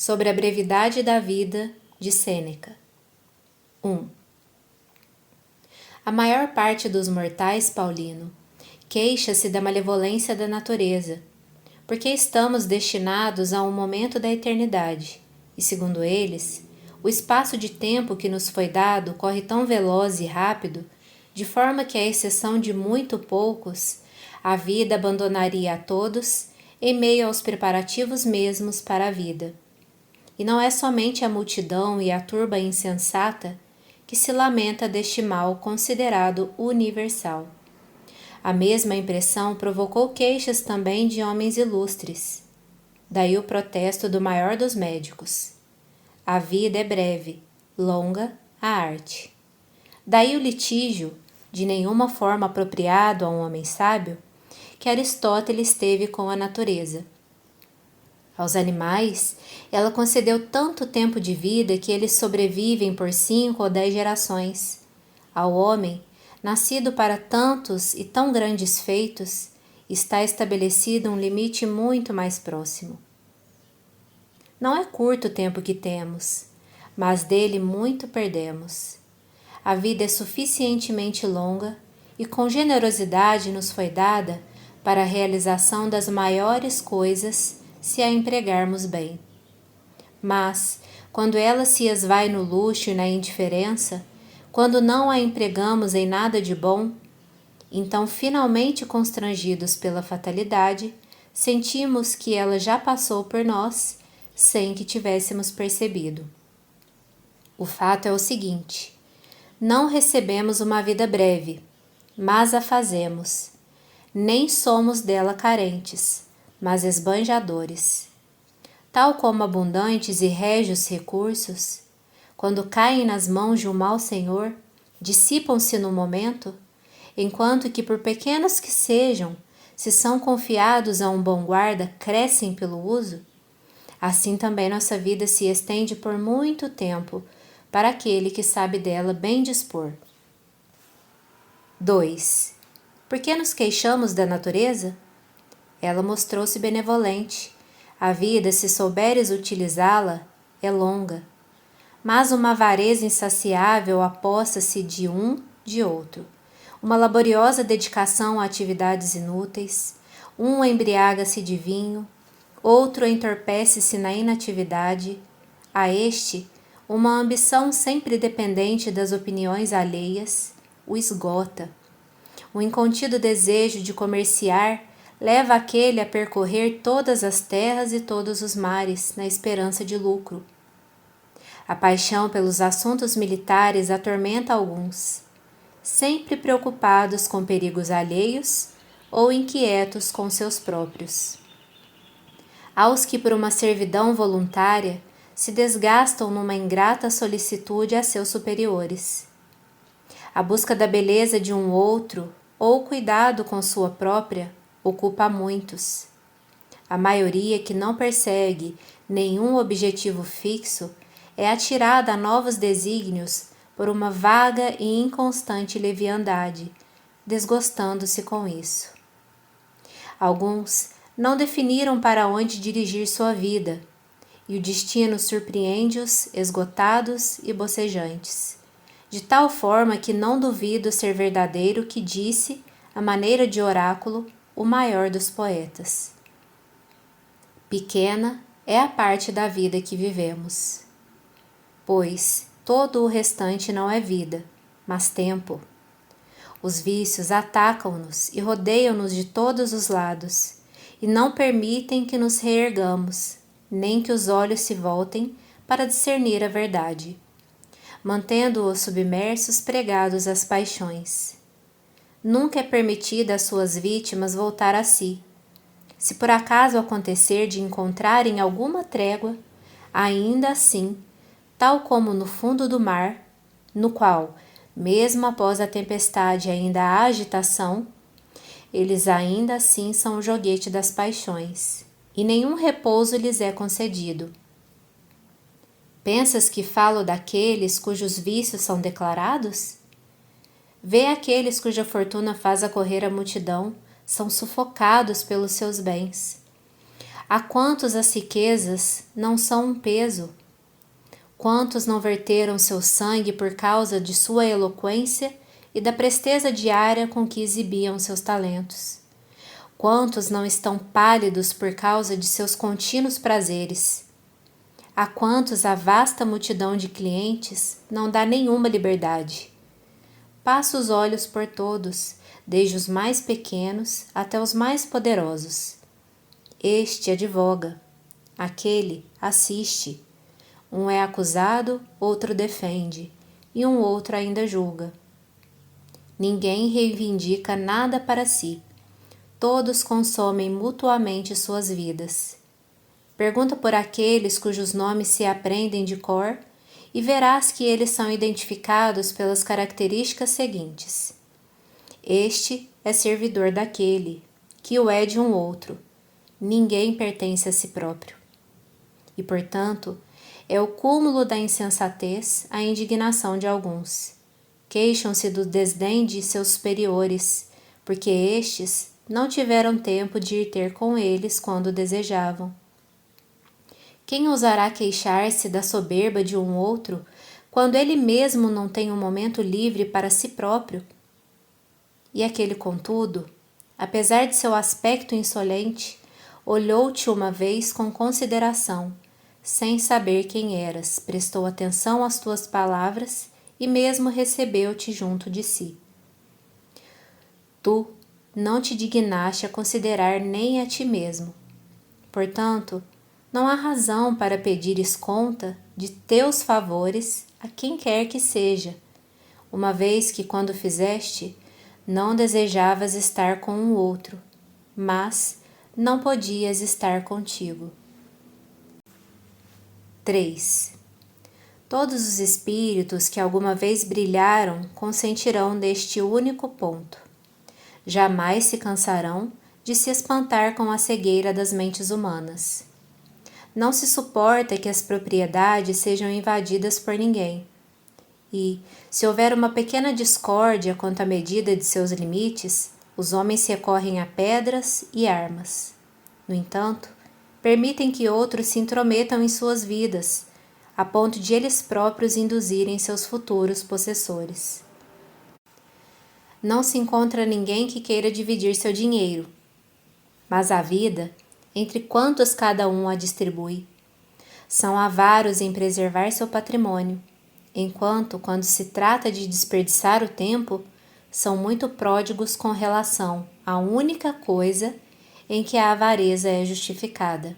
sobre a brevidade da vida de Sêneca. 1. A maior parte dos mortais, Paulino, queixa-se da malevolência da natureza, porque estamos destinados a um momento da eternidade, e segundo eles, o espaço de tempo que nos foi dado corre tão veloz e rápido, de forma que, à exceção de muito poucos, a vida abandonaria a todos em meio aos preparativos mesmos para a vida. E não é somente a multidão e a turba insensata que se lamenta deste mal considerado universal. A mesma impressão provocou queixas também de homens ilustres. Daí o protesto do maior dos médicos. A vida é breve, longa a arte. Daí o litígio, de nenhuma forma apropriado a um homem sábio, que Aristóteles teve com a natureza. Aos animais, ela concedeu tanto tempo de vida que eles sobrevivem por 5 ou 10 gerações. Ao homem, nascido para tantos e tão grandes feitos, está estabelecido um limite muito mais próximo. Não é curto o tempo que temos, mas dele muito perdemos. A vida é suficientemente longa e com generosidade nos foi dada para a realização das maiores coisas, se a empregarmos bem. Mas, quando ela se esvai no luxo e na indiferença, quando não a empregamos em nada de bom, então, finalmente constrangidos pela fatalidade, sentimos que ela já passou por nós sem que tivéssemos percebido. O fato é o seguinte: não recebemos uma vida breve, mas a fazemos. Nem somos dela carentes, mas esbanjadores. Tal como abundantes e régios recursos, quando caem nas mãos de um mau senhor, dissipam-se no momento, enquanto que, por pequenos que sejam, se são confiados a um bom guarda, crescem pelo uso, assim também nossa vida se estende por muito tempo para aquele que sabe dela bem dispor. 2. Por que nos queixamos da natureza? Ela mostrou-se benevolente. A vida, se souberes utilizá-la, é longa. Mas uma avareza insaciável aposta-se de um de outro. Uma laboriosa dedicação a atividades inúteis. Um embriaga-se de vinho, outro entorpece-se na inatividade. A este, uma ambição sempre dependente das opiniões alheias o esgota. O incontido desejo de comerciar leva aquele a percorrer todas as terras e todos os mares na esperança de lucro. A paixão pelos assuntos militares atormenta alguns, sempre preocupados com perigos alheios ou inquietos com seus próprios. Aos que, por uma servidão voluntária, se desgastam numa ingrata solicitude a seus superiores. A busca da beleza de um outro ou o cuidado com sua própria ocupa muitos. A maioria que não persegue nenhum objetivo fixo é atirada a novos desígnios por uma vaga e inconstante leviandade, desgostando-se com isso. Alguns não definiram para onde dirigir sua vida, e o destino surpreende-os esgotados e bocejantes, de tal forma que não duvido ser verdadeiro que disse, à maneira de oráculo, o maior dos poetas. Pequena é a parte da vida que vivemos, pois todo o restante não é vida, mas tempo. Os vícios atacam-nos e rodeiam-nos de todos os lados, e não permitem que nos reergamos, nem que os olhos se voltem para discernir a verdade, mantendo-os submersos pregados às paixões. Nunca é permitido às suas vítimas voltar a si. Se por acaso acontecer de encontrarem alguma trégua, ainda assim, tal como no fundo do mar, no qual, mesmo após a tempestade ainda há agitação, eles ainda assim são o joguete das paixões, e nenhum repouso lhes é concedido. Pensas que falo daqueles cujos vícios são declarados? Vê aqueles cuja fortuna faz acorrer a multidão, são sufocados pelos seus bens. A quantos as riquezas não são um peso? Quantos não verteram seu sangue por causa de sua eloquência e da presteza diária com que exibiam seus talentos? Quantos não estão pálidos por causa de seus contínuos prazeres? A quantos a vasta multidão de clientes não dá nenhuma liberdade? Passa os olhos por todos, desde os mais pequenos até os mais poderosos. Este advoga, aquele assiste. Um é acusado, outro defende, e um outro ainda julga. Ninguém reivindica nada para si. Todos consomem mutuamente suas vidas. Pergunta por aqueles cujos nomes se aprendem de cor e verás que eles são identificados pelas características seguintes. Este é servidor daquele, que o é de um outro. Ninguém pertence a si próprio. E, portanto, é o cúmulo da insensatez a indignação de alguns. Queixam-se do desdém de seus superiores, porque estes não tiveram tempo de ir ter com eles quando desejavam. Quem ousará queixar-se da soberba de um outro, quando ele mesmo não tem um momento livre para si próprio? E aquele, contudo, apesar de seu aspecto insolente, olhou-te uma vez com consideração, sem saber quem eras, prestou atenção às tuas palavras e mesmo recebeu-te junto de si. Tu não te dignaste a considerar nem a ti mesmo. Portanto, não há razão para pedires conta de teus favores a quem quer que seja, uma vez que, quando fizeste, não desejavas estar com um outro, mas não podias estar contigo. 3. Todos os espíritos que alguma vez brilharam consentirão neste único ponto. Jamais se cansarão de se espantar com a cegueira das mentes humanas. Não se suporta que as propriedades sejam invadidas por ninguém. E, se houver uma pequena discórdia quanto à medida de seus limites, os homens se recorrem a pedras e armas. No entanto, permitem que outros se intrometam em suas vidas, a ponto de eles próprios induzirem seus futuros possessores. Não se encontra ninguém que queira dividir seu dinheiro, mas a vida, entre quantos cada um a distribui. São avaros em preservar seu patrimônio, enquanto, quando se trata de desperdiçar o tempo, são muito pródigos com relação à única coisa em que a avareza é justificada.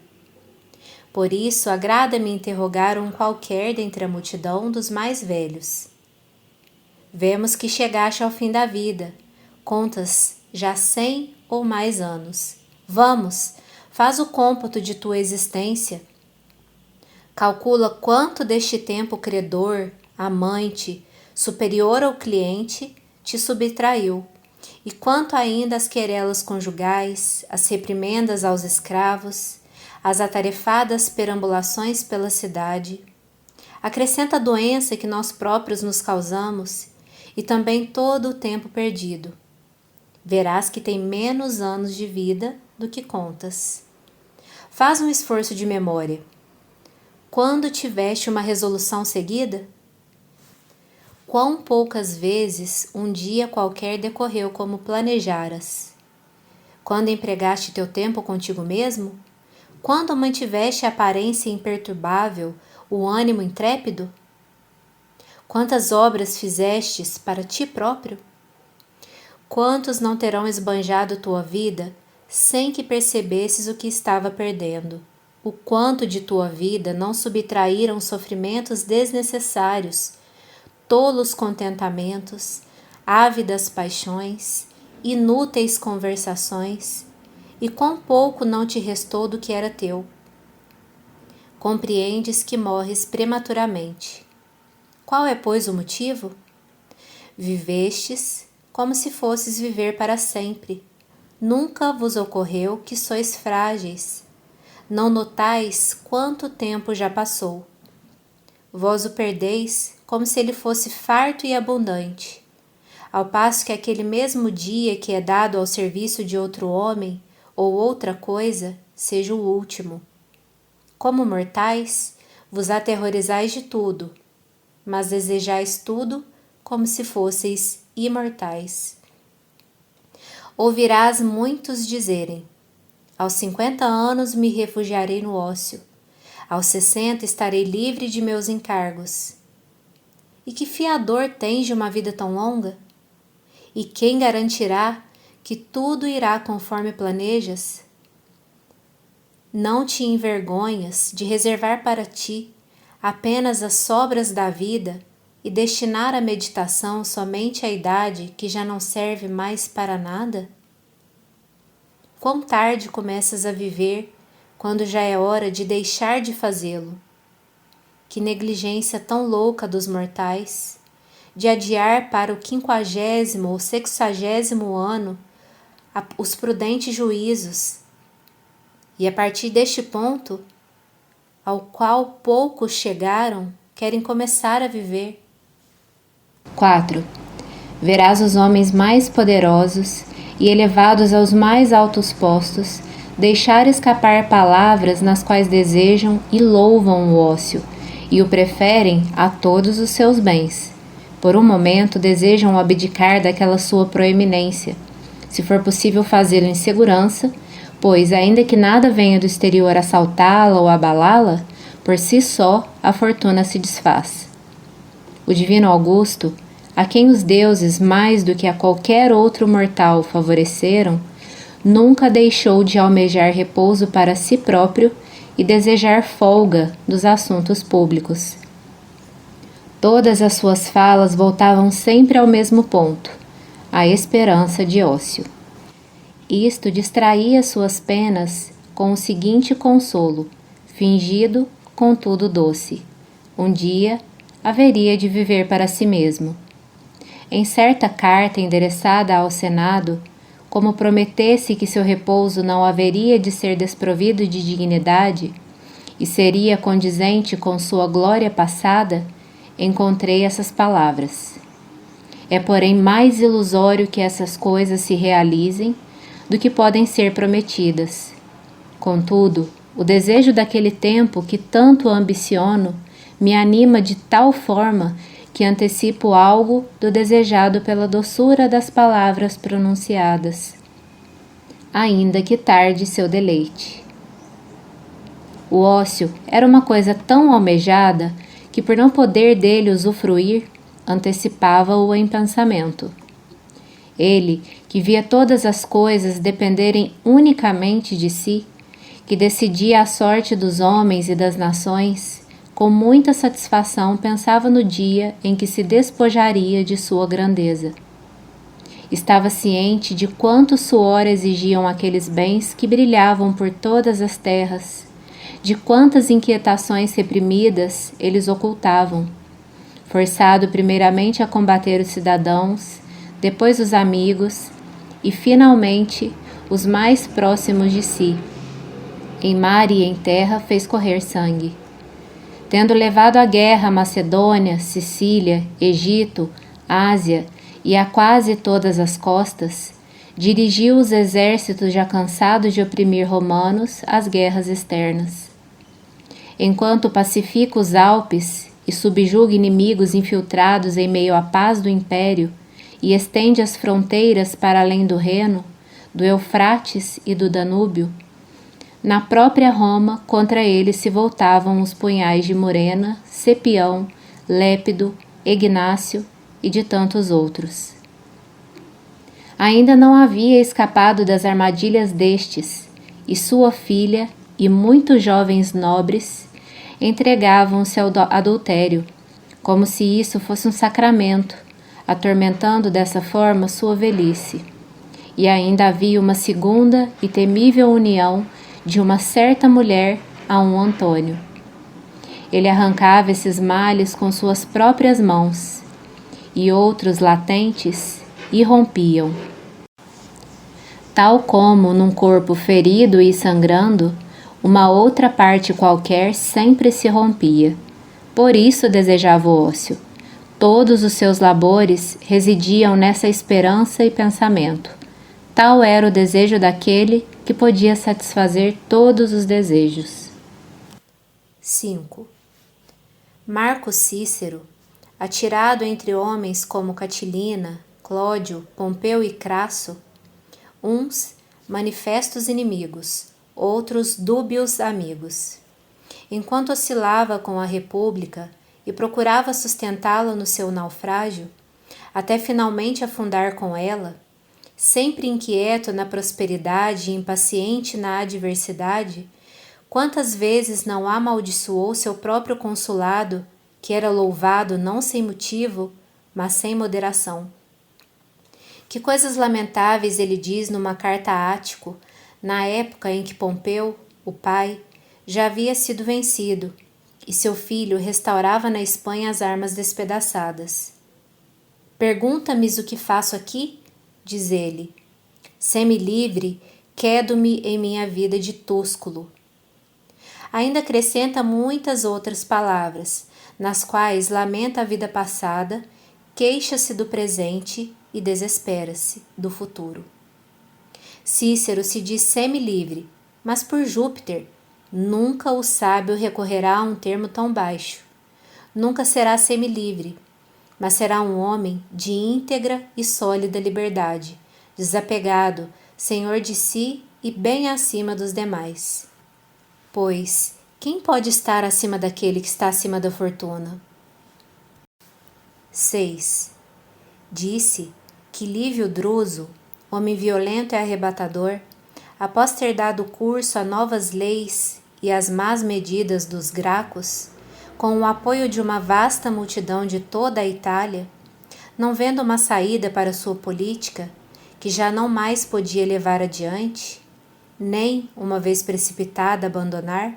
Por isso, agrada-me interrogar um qualquer dentre a multidão dos mais velhos. Vemos que chegaste ao fim da vida, contas já 100 ou mais anos. Vamos, faz o cômputo de tua existência. Calcula quanto deste tempo o credor, amante, superior ao cliente, te subtraiu, e quanto ainda as querelas conjugais, as reprimendas aos escravos, as atarefadas perambulações pela cidade. Acrescenta a doença que nós próprios nos causamos e também todo o tempo perdido. Verás que tem menos anos de vida do que contas. Faz um esforço de memória. Quando tiveste uma resolução seguida? Quão poucas vezes um dia qualquer decorreu como planejaras? Quando empregaste teu tempo contigo mesmo? Quando mantiveste a aparência imperturbável, o ânimo intrépido? Quantas obras fizestes para ti próprio? Quantos não terão esbanjado tua vida sem que percebesses o que estava perdendo? O quanto de tua vida não subtraíram sofrimentos desnecessários, tolos contentamentos, ávidas paixões, inúteis conversações, e quão pouco não te restou do que era teu. Compreendes que morres prematuramente. Qual é, pois, o motivo? Vivestes como se fosses viver para sempre. Nunca vos ocorreu que sois frágeis. Não notais quanto tempo já passou. Vós o perdeis como se ele fosse farto e abundante, ao passo que aquele mesmo dia que é dado ao serviço de outro homem ou outra coisa seja o último. Como mortais, vos aterrorizais de tudo, mas desejais tudo como se fosseis imortais. Ouvirás muitos dizerem: aos 50 anos me refugiarei no ócio, aos 60 estarei livre de meus encargos. E que fiador tens de uma vida tão longa? E quem garantirá que tudo irá conforme planejas? Não te envergonhas de reservar para ti apenas as sobras da vida e destinar a meditação somente à idade que já não serve mais para nada? Quão tarde começas a viver quando já é hora de deixar de fazê-lo? Que negligência tão louca dos mortais, de adiar para o 50º ou 60º ano os prudentes juízos, e a partir deste ponto, ao qual poucos chegaram, querem começar a viver. 4. Verás os homens mais poderosos e elevados aos mais altos postos deixar escapar palavras nas quais desejam e louvam o ócio, e o preferem a todos os seus bens. Por um momento desejam abdicar daquela sua proeminência, se for possível fazê-lo em segurança, pois, ainda que nada venha do exterior assaltá-la ou abalá-la, por si só a fortuna se desfaz. O divino Augusto, a quem os deuses mais do que a qualquer outro mortal favoreceram, nunca deixou de almejar repouso para si próprio e desejar folga dos assuntos públicos. Todas as suas falas voltavam sempre ao mesmo ponto, a esperança de ócio. Isto distraía suas penas com o seguinte consolo, fingido, contudo doce: um dia haveria de viver para si mesmo. Em certa carta endereçada ao Senado, como prometesse que seu repouso não haveria de ser desprovido de dignidade e seria condizente com sua glória passada, encontrei essas palavras: é, porém, mais ilusório que essas coisas se realizem do que podem ser prometidas. Contudo, o desejo daquele tempo que tanto ambiciono me anima de tal forma que antecipo algo do desejado pela doçura das palavras pronunciadas, ainda que tarde seu deleite. O ócio era uma coisa tão almejada que, por não poder dele usufruir, antecipava-o em pensamento. Ele, que via todas as coisas dependerem unicamente de si, que decidia a sorte dos homens e das nações, com muita satisfação pensava no dia em que se despojaria de sua grandeza. Estava ciente de quanto suor exigiam aqueles bens que brilhavam por todas as terras, de quantas inquietações reprimidas eles ocultavam, forçado primeiramente a combater os cidadãos, depois os amigos e, finalmente, os mais próximos de si. Em mar e em terra fez correr sangue. Tendo levado à guerra Macedônia, Sicília, Egito, Ásia e a quase todas as costas, dirigiu os exércitos já cansados de oprimir romanos às guerras externas. Enquanto pacifica os Alpes e subjuga inimigos infiltrados em meio à paz do império e estende as fronteiras para além do Reno, do Eufrates e do Danúbio, na própria Roma contra ele se voltavam os punhais de Murena, Cepião, Lépido, Ignácio e de tantos outros. Ainda não havia escapado das armadilhas destes, e sua filha e muitos jovens nobres entregavam-se ao adultério, como se isso fosse um sacramento, atormentando dessa forma sua velhice. E ainda havia uma segunda e temível união de uma certa mulher a um Antônio. Ele arrancava esses males com suas próprias mãos, e outros latentes irrompiam. Tal como num corpo ferido e sangrando, uma outra parte qualquer sempre se rompia. Por isso desejava o ócio. Todos os seus labores residiam nessa esperança e pensamento. Tal era o desejo daquele que podia satisfazer todos os desejos. 5. Marco Cícero, atirado entre homens como Catilina, Clódio, Pompeu e Crasso, uns manifestos inimigos, outros dúbios amigos. Enquanto oscilava com a República e procurava sustentá-la no seu naufrágio, até finalmente afundar com ela, sempre inquieto na prosperidade e impaciente na adversidade, quantas vezes não amaldiçoou seu próprio consulado, que era louvado não sem motivo, mas sem moderação. Que coisas lamentáveis ele diz numa carta a Ático, na época em que Pompeu, o pai, já havia sido vencido, e seu filho restaurava na Espanha as armas despedaçadas. Pergunta-me o que faço aqui? Diz ele. Semi-livre, quedo-me em minha vida de túsculo. Ainda acrescenta muitas outras palavras, nas quais lamenta a vida passada, queixa-se do presente e desespera-se do futuro. Cícero se diz semi-livre, mas por Júpiter, nunca o sábio recorrerá a um termo tão baixo. Nunca será semi-livre, mas será um homem de íntegra e sólida liberdade, desapegado, senhor de si e bem acima dos demais. Pois, quem pode estar acima daquele que está acima da fortuna? 6. Disse que Lívio Druso, homem violento e arrebatador, após ter dado curso a novas leis e às más medidas dos Gracos, com o apoio de uma vasta multidão de toda a Itália, não vendo uma saída para sua política, que já não mais podia levar adiante, nem, uma vez precipitada, abandonar,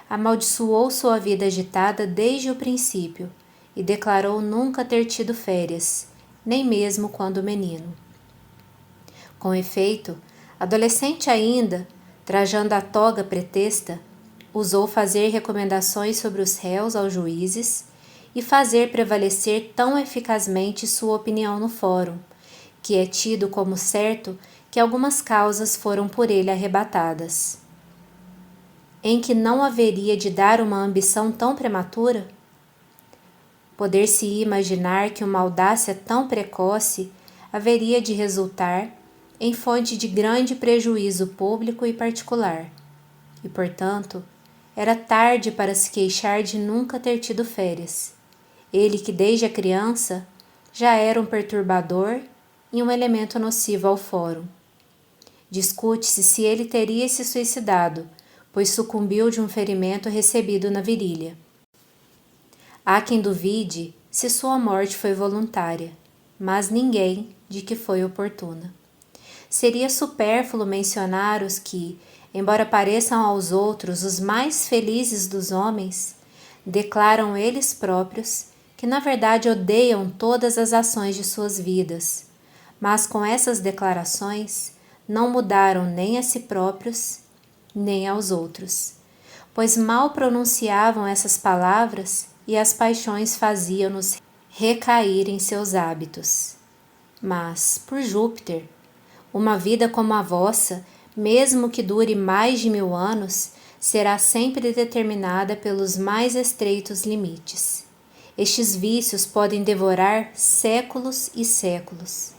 amaldiçoou sua vida agitada desde o princípio e declarou nunca ter tido férias, nem mesmo quando menino. Com efeito, adolescente ainda, trajando a toga pretexta, usou fazer recomendações sobre os réus aos juízes e fazer prevalecer tão eficazmente sua opinião no fórum, que é tido como certo que algumas causas foram por ele arrebatadas. Em que não haveria de dar uma ambição tão prematura? Poder-se imaginar que uma audácia tão precoce haveria de resultar em fonte de grande prejuízo público e particular, e, portanto, era tarde para se queixar de nunca ter tido férias. Ele que desde a criança já era um perturbador e um elemento nocivo ao fórum. Discute-se se ele teria se suicidado, pois sucumbiu de um ferimento recebido na virilha. Há quem duvide se sua morte foi voluntária, mas ninguém de que foi oportuna. Seria supérfluo mencionar os que, embora pareçam aos outros os mais felizes dos homens, declaram eles próprios que na verdade odeiam todas as ações de suas vidas, mas com essas declarações não mudaram nem a si próprios, nem aos outros, pois mal pronunciavam essas palavras e as paixões faziam-nos recair em seus hábitos. Mas, por Júpiter, uma vida como a vossa, mesmo que dure mais de 1000 anos, será sempre determinada pelos mais estreitos limites. Estes vícios podem devorar séculos e séculos.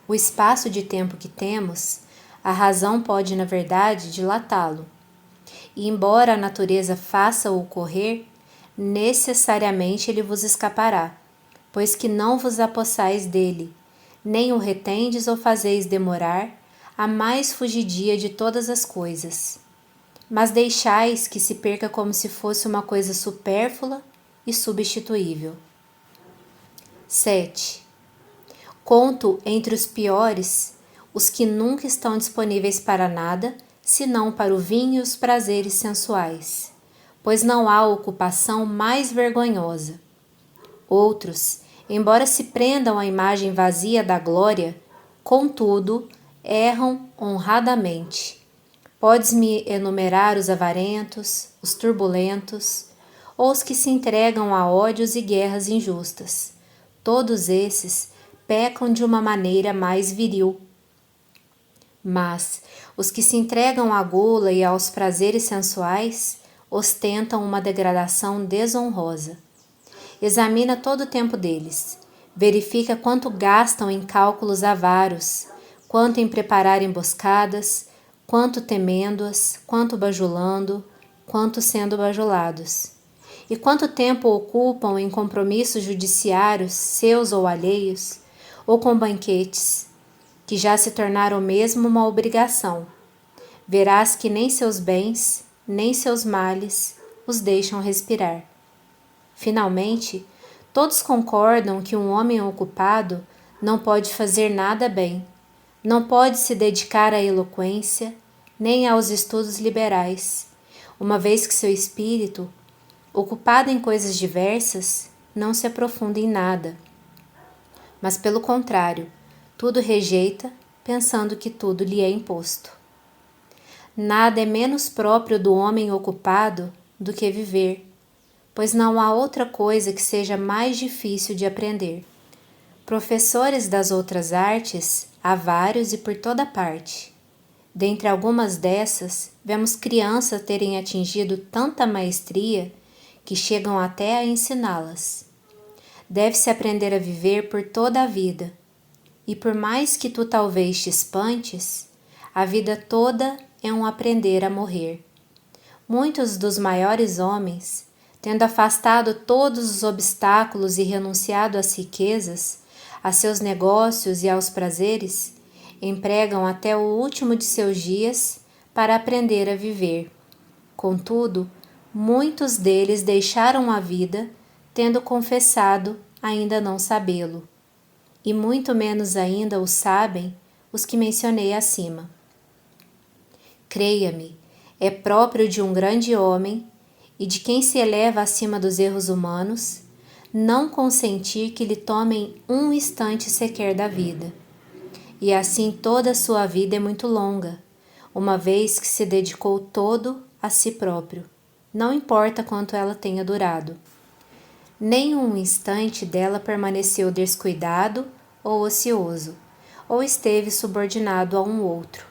O espaço de tempo que temos, a razão pode, na verdade, dilatá-lo. E embora a natureza faça-o ocorrer, necessariamente ele vos escapará, pois que não vos apossais dele, nem o retendes ou fazeis demorar a mais fugidia de todas as coisas, mas deixais que se perca como se fosse uma coisa supérflua e substituível. 7. Conto entre os piores os que nunca estão disponíveis para nada, senão para o vinho e os prazeres sensuais, pois não há ocupação mais vergonhosa. Outros, embora se prendam à imagem vazia da glória, contudo, erram honradamente. Podes-me enumerar os avarentos, os turbulentos, ou os que se entregam a ódios e guerras injustas. Todos esses pecam de uma maneira mais viril. Mas os que se entregam à gula e aos prazeres sensuais ostentam uma degradação desonrosa. Examina todo o tempo deles. Verifica quanto gastam em cálculos avaros, quanto em preparar emboscadas, quanto temendo-as, quanto bajulando, quanto sendo bajulados. E quanto tempo ocupam em compromissos judiciários, seus ou alheios, ou com banquetes, que já se tornaram mesmo uma obrigação. Verás que nem seus bens, nem seus males os deixam respirar. Finalmente, todos concordam que um homem ocupado não pode fazer nada bem, não pode se dedicar à eloquência, nem aos estudos liberais, uma vez que seu espírito, ocupado em coisas diversas, não se aprofunda em nada. Mas, pelo contrário, tudo rejeita, pensando que tudo lhe é imposto. Nada é menos próprio do homem ocupado do que viver, pois não há outra coisa que seja mais difícil de aprender. Professores das outras artes há vários e por toda parte. Dentre algumas dessas, vemos crianças terem atingido tanta maestria que chegam até a ensiná-las. Deve-se aprender a viver por toda a vida, e por mais que tu talvez te espantes, a vida toda é um aprender a morrer. Muitos dos maiores homens, tendo afastado todos os obstáculos e renunciado às riquezas, a seus negócios e aos prazeres, empregam até o último de seus dias para aprender a viver. Contudo, muitos deles deixaram a vida, tendo confessado ainda não sabê-lo, e muito menos ainda o sabem os que mencionei acima. Creia-me, é próprio de um grande homem e de quem se eleva acima dos erros humanos, não consentir que lhe tomem um instante sequer da vida. E assim toda a sua vida é muito longa, uma vez que se dedicou todo a si próprio, não importa quanto ela tenha durado. Nem um instante dela permaneceu descuidado ou ocioso, ou esteve subordinado a um outro,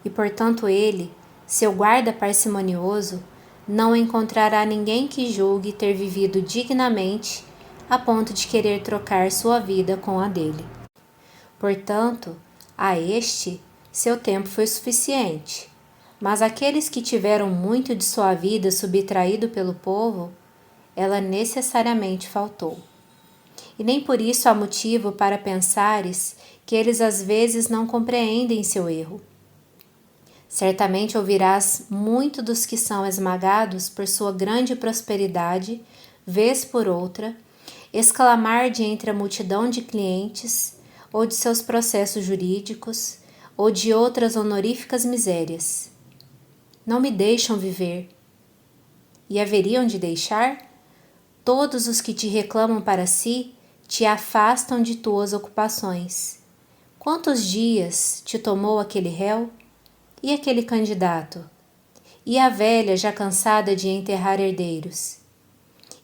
e portanto ele, seu guarda parcimonioso, não encontrará ninguém que julgue ter vivido dignamente a ponto de querer trocar sua vida com a dele. Portanto, a este, seu tempo foi suficiente, mas aqueles que tiveram muito de sua vida subtraído pelo povo, ela necessariamente faltou. E nem por isso há motivo para pensares que eles às vezes não compreendem seu erro. Certamente ouvirás muito dos que são esmagados por sua grande prosperidade, vez por outra, exclamar de entre a multidão de clientes, ou de seus processos jurídicos, ou de outras honoríficas misérias. Não me deixam viver. E haveriam de deixar? Todos os que te reclamam para si te afastam de tuas ocupações. Quantos dias te tomou aquele réu? E aquele candidato? E a velha já cansada de enterrar herdeiros?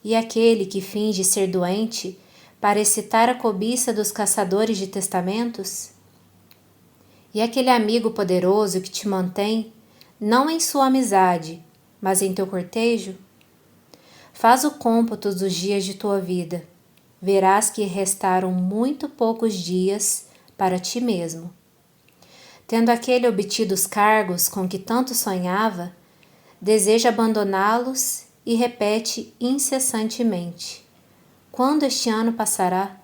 E aquele que finge ser doente para excitar a cobiça dos caçadores de testamentos? E aquele amigo poderoso que te mantém, não em sua amizade, mas em teu cortejo? Faz o cômputo dos dias de tua vida. Verás que restaram muito poucos dias para ti mesmo. Tendo aquele obtido os cargos com que tanto sonhava, deseja abandoná-los e repete incessantemente: quando este ano passará?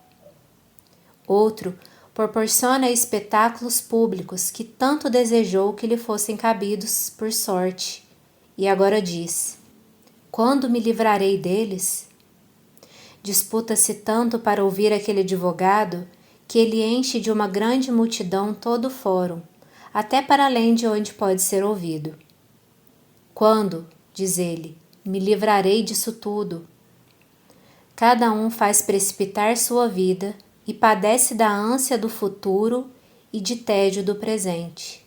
Outro proporciona espetáculos públicos que tanto desejou que lhe fossem cabidos por sorte, e agora diz: quando me livrarei deles? Disputa-se tanto para ouvir aquele advogado que ele enche de uma grande multidão todo o fórum, até para além de onde pode ser ouvido. Quando, diz ele, me livrarei disso tudo? Cada um faz precipitar sua vida e padece da ânsia do futuro e de tédio do presente.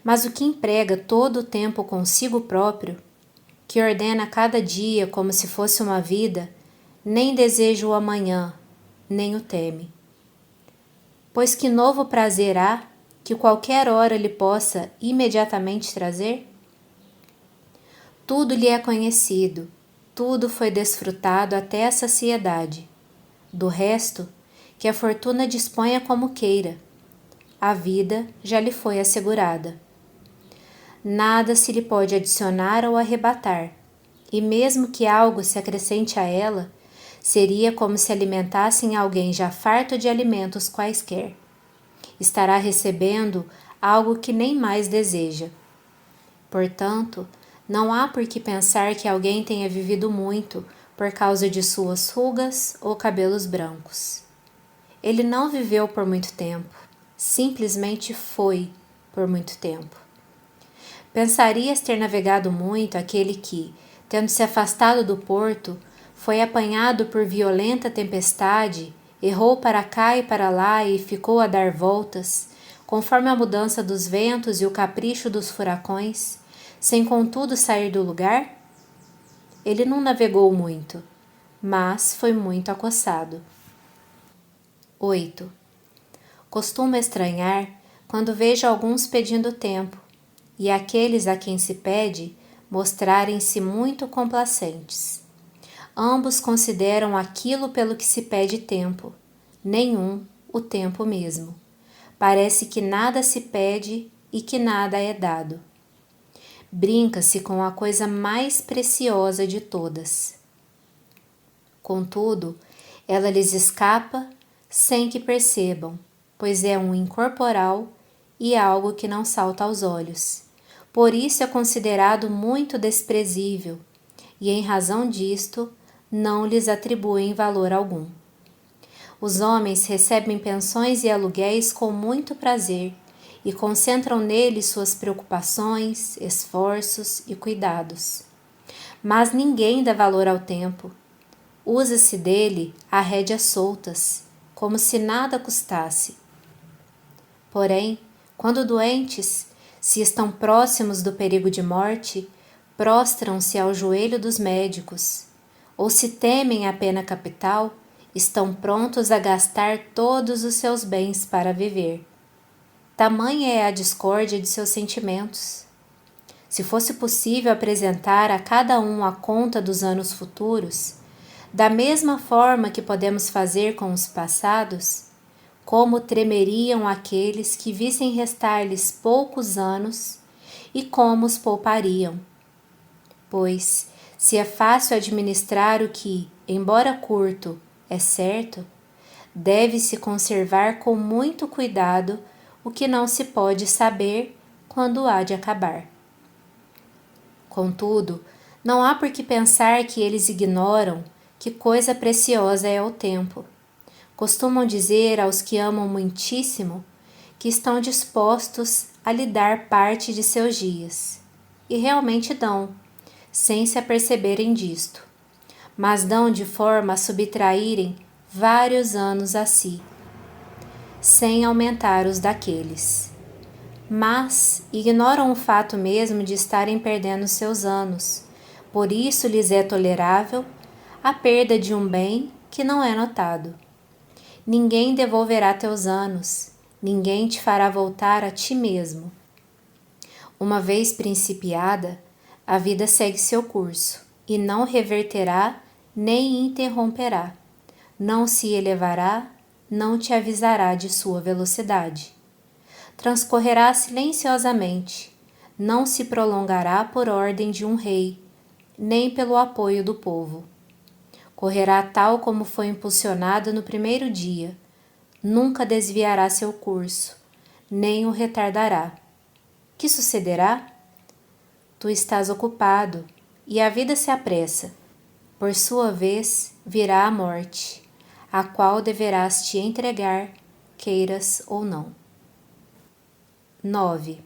Mas o que emprega todo o tempo consigo próprio, que ordena cada dia como se fosse uma vida, nem deseja o amanhã, nem o teme. Pois que novo prazer há que qualquer hora lhe possa imediatamente trazer? Tudo lhe é conhecido, tudo foi desfrutado até a saciedade. Do resto, que a fortuna disponha como queira, a vida já lhe foi assegurada. Nada se lhe pode adicionar ou arrebatar, e mesmo que algo se acrescente a ela, seria como se alimentassem alguém já farto de alimentos quaisquer. Estará recebendo algo que nem mais deseja. Portanto, não há por que pensar que alguém tenha vivido muito por causa de suas rugas ou cabelos brancos. Ele não viveu por muito tempo, simplesmente foi por muito tempo. Pensarias ter navegado muito aquele que, tendo se afastado do porto, foi apanhado por violenta tempestade, errou para cá e para lá e ficou a dar voltas, conforme a mudança dos ventos e o capricho dos furacões, sem contudo sair do lugar? Ele não navegou muito, mas foi muito acossado. 8. Costumo estranhar quando vejo alguns pedindo tempo, e aqueles a quem se pede mostrarem-se muito complacentes. Ambos consideram aquilo pelo que se pede tempo, nenhum o tempo mesmo. Parece que nada se pede e que nada é dado. Brinca-se com a coisa mais preciosa de todas. Contudo, ela lhes escapa sem que percebam, pois é um incorporal e algo que não salta aos olhos. Por isso é considerado muito desprezível, e em razão disto, não lhes atribuem valor algum. Os homens recebem pensões e aluguéis com muito prazer e concentram neles suas preocupações, esforços e cuidados. Mas ninguém dá valor ao tempo. Usa-se dele a rédeas soltas, como se nada custasse. Porém, quando doentes, se estão próximos do perigo de morte, prostram-se ao joelho dos médicos, ou se temem a pena capital, estão prontos a gastar todos os seus bens para viver. Tamanha é a discórdia de seus sentimentos. Se fosse possível apresentar a cada um a conta dos anos futuros, da mesma forma que podemos fazer com os passados, como tremeriam aqueles que vissem restar-lhes poucos anos e como os poupariam. Pois, se é fácil administrar o que, embora curto, é certo, deve-se conservar com muito cuidado o que não se pode saber quando há de acabar. Contudo, não há por que pensar que eles ignoram que coisa preciosa é o tempo. Costumam dizer aos que amam muitíssimo que estão dispostos a lhe dar parte de seus dias, e realmente dão, sem se aperceberem disto, mas dão de forma a subtraírem vários anos a si, sem aumentar os daqueles. Mas ignoram o fato mesmo de estarem perdendo seus anos, por isso lhes é tolerável a perda de um bem que não é notado. Ninguém devolverá teus anos, ninguém te fará voltar a ti mesmo. Uma vez principiada, a vida segue seu curso e não reverterá nem interromperá. Não se elevará, não te avisará de sua velocidade. Transcorrerá silenciosamente, não se prolongará por ordem de um rei, nem pelo apoio do povo. Correrá tal como foi impulsionado no primeiro dia, nunca desviará seu curso, nem o retardará. Que sucederá? Tu estás ocupado, e a vida se apressa. Por sua vez, virá a morte, a qual deverás te entregar, queiras ou não. 9.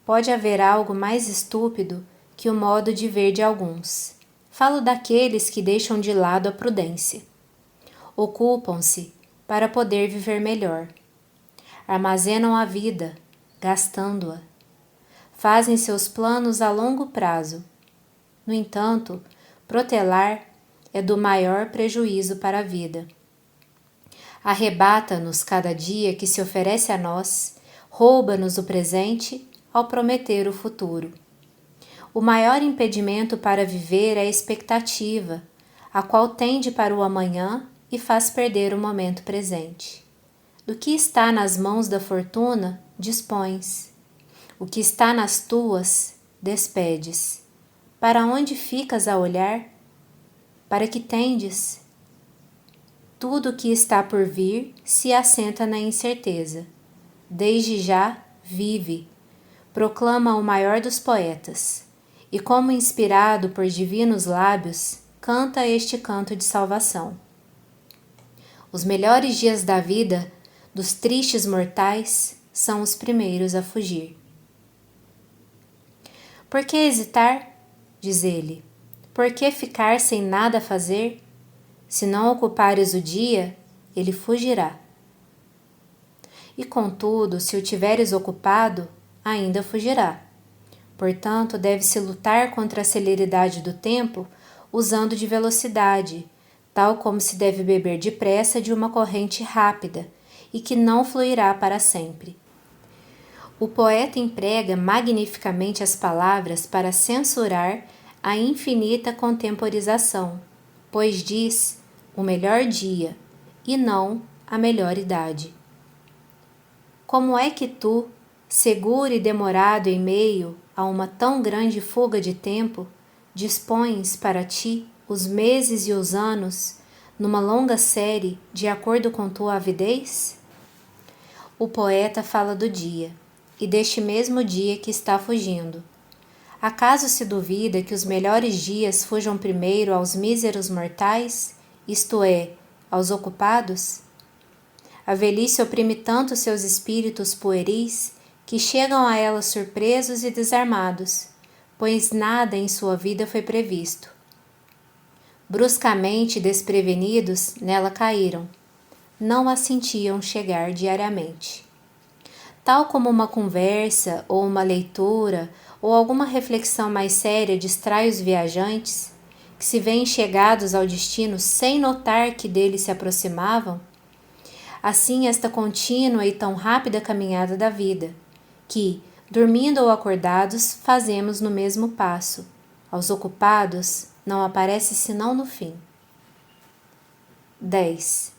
Pode haver algo mais estúpido que o modo de ver de alguns. Falo daqueles que deixam de lado a prudência. Ocupam-se para poder viver melhor. Armazenam a vida, gastando-a. Fazem seus planos a longo prazo. No entanto, protelar é do maior prejuízo para a vida. Arrebata-nos cada dia que se oferece a nós, rouba-nos o presente ao prometer o futuro. O maior impedimento para viver é a expectativa, a qual tende para o amanhã e faz perder o momento presente. Do que está nas mãos da fortuna, dispões. O que está nas tuas, despedes. Para onde ficas a olhar? Para que tendes? Tudo o que está por vir se assenta na incerteza. Desde já, vive, proclama o maior dos poetas, e como inspirado por divinos lábios, canta este canto de salvação. Os melhores dias da vida dos tristes mortais são os primeiros a fugir. Por que hesitar? Diz ele. Por que ficar sem nada a fazer? Se não ocupares o dia, ele fugirá. E contudo, se o tiveres ocupado, ainda fugirá. Portanto, deve-se lutar contra a celeridade do tempo, usando de velocidade, tal como se deve beber depressa de uma corrente rápida, e que não fluirá para sempre. O poeta emprega magnificamente as palavras para censurar a infinita contemporização, pois diz o melhor dia, e não a melhor idade. Como é que tu, seguro e demorado em meio a uma tão grande fuga de tempo, dispões para ti os meses e os anos numa longa série de acordo com tua avidez? O poeta fala do dia, e deste mesmo dia que está fugindo. Acaso se duvida que os melhores dias fujam primeiro aos míseros mortais, isto é, aos ocupados? A velhice oprime tanto seus espíritos pueris que chegam a ela surpresos e desarmados, pois nada em sua vida foi previsto. Bruscamente desprevenidos, nela caíram. Não a sentiam chegar diariamente. Tal como uma conversa, ou uma leitura, ou alguma reflexão mais séria distrai os viajantes, que se veem chegados ao destino sem notar que dele se aproximavam, assim esta contínua e tão rápida caminhada da vida, que, dormindo ou acordados, fazemos no mesmo passo. Aos ocupados, não aparece senão no fim. 10.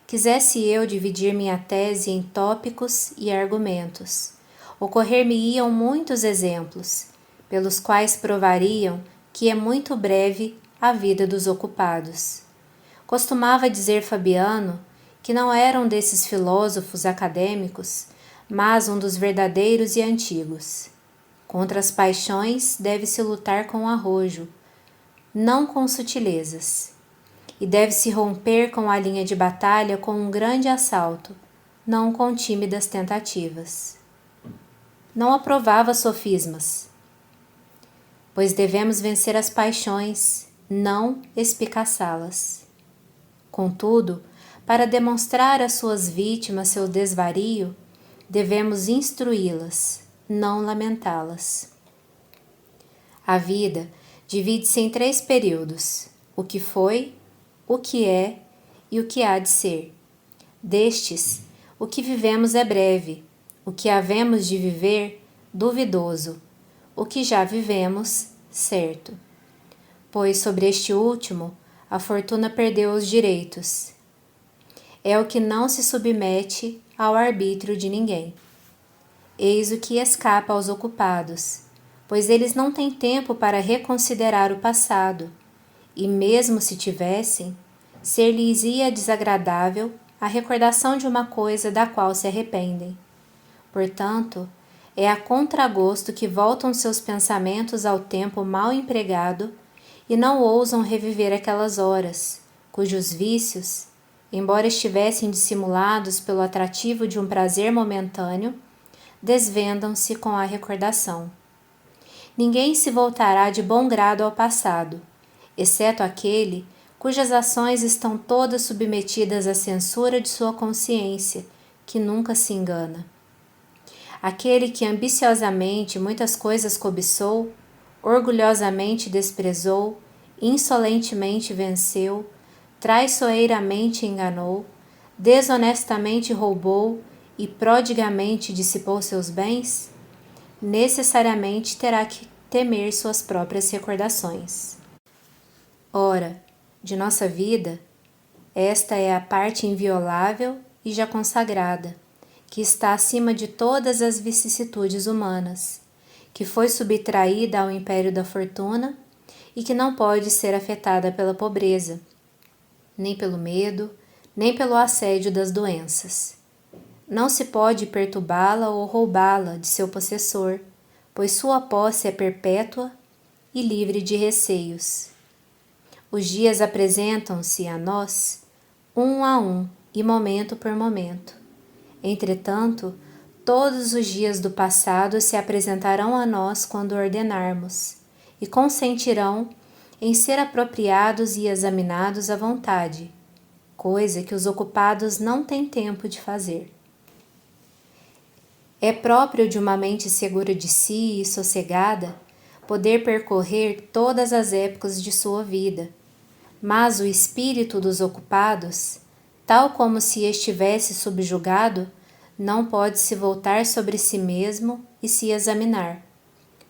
Quisesse eu dividir minha tese em tópicos e argumentos. Ocorrer-me-iam muitos exemplos, pelos quais provariam que é muito breve a vida dos ocupados. Costumava dizer Fabiano que não era um desses filósofos acadêmicos, mas um dos verdadeiros e antigos. Contra as paixões deve-se lutar com arrojo, não com sutilezas. E deve-se romper com a linha de batalha com um grande assalto, não com tímidas tentativas. Não aprovava sofismas, pois devemos vencer as paixões, não espicaçá-las. Contudo, para demonstrar às suas vítimas seu desvario, devemos instruí-las, não lamentá-las. A vida divide-se em 3 períodos: o que foi, o que é e o que há de ser. Destes, o que vivemos é breve, o que havemos de viver, duvidoso, o que já vivemos, certo. Pois sobre este último, a fortuna perdeu os direitos. É o que não se submete ao arbítrio de ninguém. Eis o que escapa aos ocupados, pois eles não têm tempo para reconsiderar o passado, e mesmo se tivessem, ser-lhes-ia desagradável a recordação de uma coisa da qual se arrependem. Portanto, é a contragosto que voltam seus pensamentos ao tempo mal empregado e não ousam reviver aquelas horas, cujos vícios, embora estivessem dissimulados pelo atrativo de um prazer momentâneo, desvendam-se com a recordação. Ninguém se voltará de bom grado ao passado, exceto aquele cujas ações estão todas submetidas à censura de sua consciência, que nunca se engana. Aquele que ambiciosamente muitas coisas cobiçou, orgulhosamente desprezou, insolentemente venceu, traiçoeiramente enganou, desonestamente roubou e prodigamente dissipou seus bens, necessariamente terá que temer suas próprias recordações. Ora, de nossa vida, esta é a parte inviolável e já consagrada, que está acima de todas as vicissitudes humanas, que foi subtraída ao império da fortuna e que não pode ser afetada pela pobreza, nem pelo medo, nem pelo assédio das doenças. Não se pode perturbá-la ou roubá-la de seu possessor, pois sua posse é perpétua e livre de receios. Os dias apresentam-se a nós, um a um e momento por momento. Entretanto, todos os dias do passado se apresentarão a nós quando ordenarmos, e consentirão em ser apropriados e examinados à vontade, coisa que os ocupados não têm tempo de fazer. É próprio de uma mente segura de si e sossegada poder percorrer todas as épocas de sua vida, mas o espírito dos ocupados, tal como se estivesse subjugado, não pode se voltar sobre si mesmo e se examinar.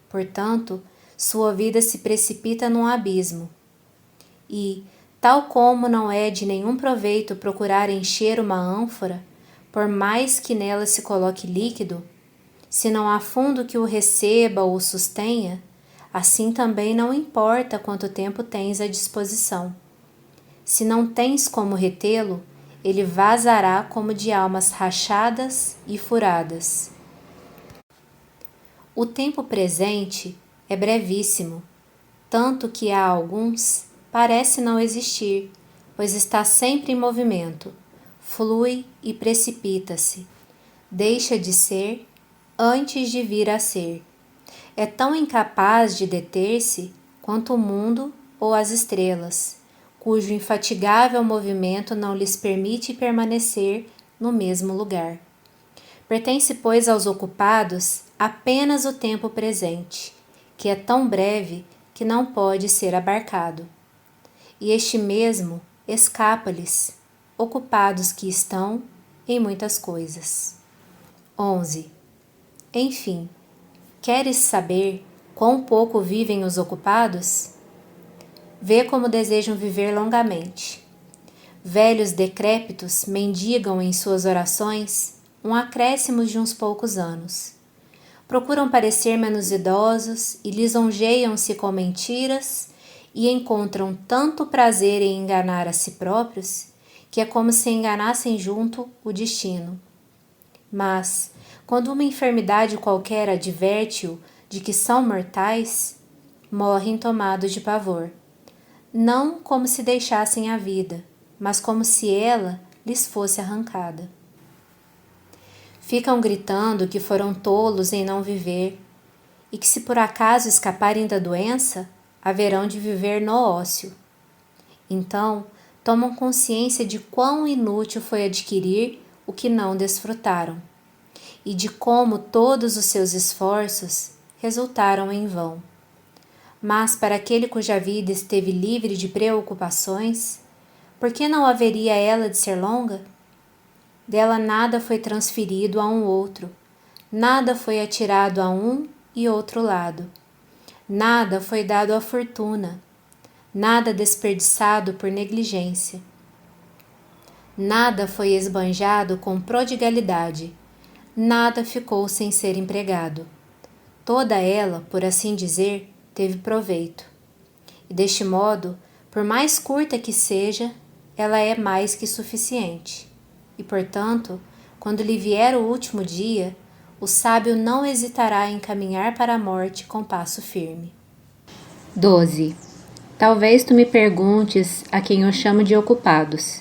Portanto, sua vida se precipita num abismo. E, tal como não é de nenhum proveito procurar encher uma ânfora, por mais que nela se coloque líquido, se não há fundo que o receba ou o sustenha, assim também não importa quanto tempo tens à disposição. Se não tens como retê-lo, ele vazará como de almas rachadas e furadas. O tempo presente é brevíssimo, tanto que a alguns parece não existir, pois está sempre em movimento, flui e precipita-se, deixa de ser antes de vir a ser. É tão incapaz de deter-se quanto o mundo ou as estrelas, cujo infatigável movimento não lhes permite permanecer no mesmo lugar. Pertence, pois, aos ocupados apenas o tempo presente, que é tão breve que não pode ser abarcado. E este mesmo escapa-lhes, ocupados que estão em muitas coisas. 11. Enfim, queres saber quão pouco vivem os ocupados? Vê como desejam viver longamente. Velhos decrépitos mendigam em suas orações um acréscimo de uns poucos anos. Procuram parecer menos idosos e lisonjeiam-se com mentiras e encontram tanto prazer em enganar a si próprios que é como se enganassem junto o destino. Mas, quando uma enfermidade qualquer adverte-o de que são mortais, morrem tomados de pavor. Não como se deixassem a vida, mas como se ela lhes fosse arrancada. Ficam gritando que foram tolos em não viver, e que se por acaso escaparem da doença, haverão de viver no ócio. Então, tomam consciência de quão inútil foi adquirir o que não desfrutaram, e de como todos os seus esforços resultaram em vão. Mas para aquele cuja vida esteve livre de preocupações, por que não haveria ela de ser longa? Dela nada foi transferido a um outro, nada foi atirado a um e outro lado, nada foi dado à fortuna, nada desperdiçado por negligência, nada foi esbanjado com prodigalidade, nada ficou sem ser empregado. Toda ela, por assim dizer, teve proveito. E deste modo, por mais curta que seja, ela é mais que suficiente. E, portanto, quando lhe vier o último dia, o sábio não hesitará em caminhar para a morte com passo firme. 12. Talvez tu me perguntes a quem eu chamo de ocupados.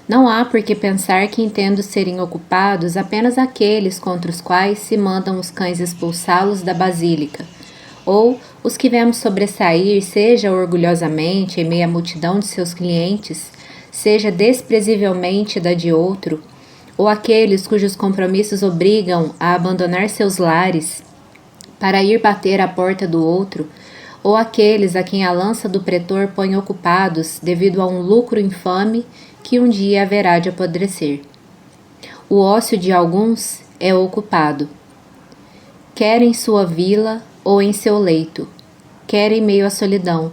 Não há por que pensar que entendo serem ocupados apenas aqueles contra os quais se mandam os cães expulsá-los da basílica, ou os que vemos sobressair, seja orgulhosamente em meio à multidão de seus clientes, seja desprezivelmente da de outro, ou aqueles cujos compromissos obrigam a abandonar seus lares para ir bater à porta do outro, ou aqueles a quem a lança do pretor põe ocupados devido a um lucro infame que um dia haverá de apodrecer. O ócio de alguns é ocupado. Quer em sua vila ou em seu leito, quer em meio à solidão,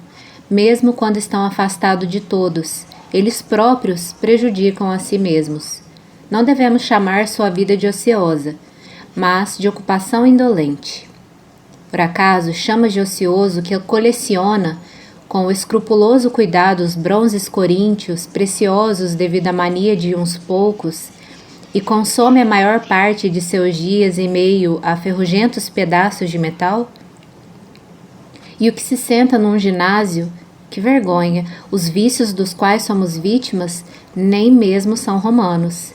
mesmo quando estão afastados de todos, eles próprios prejudicam a si mesmos. Não devemos chamar sua vida de ociosa, mas de ocupação indolente. Por acaso, chamas de ocioso que coleciona com escrupuloso cuidado os bronzes coríntios, preciosos devido à mania de uns poucos, e consome a maior parte de seus dias em meio a ferrugentos pedaços de metal? E o que se senta num ginásio, que vergonha, os vícios dos quais somos vítimas nem mesmo são romanos,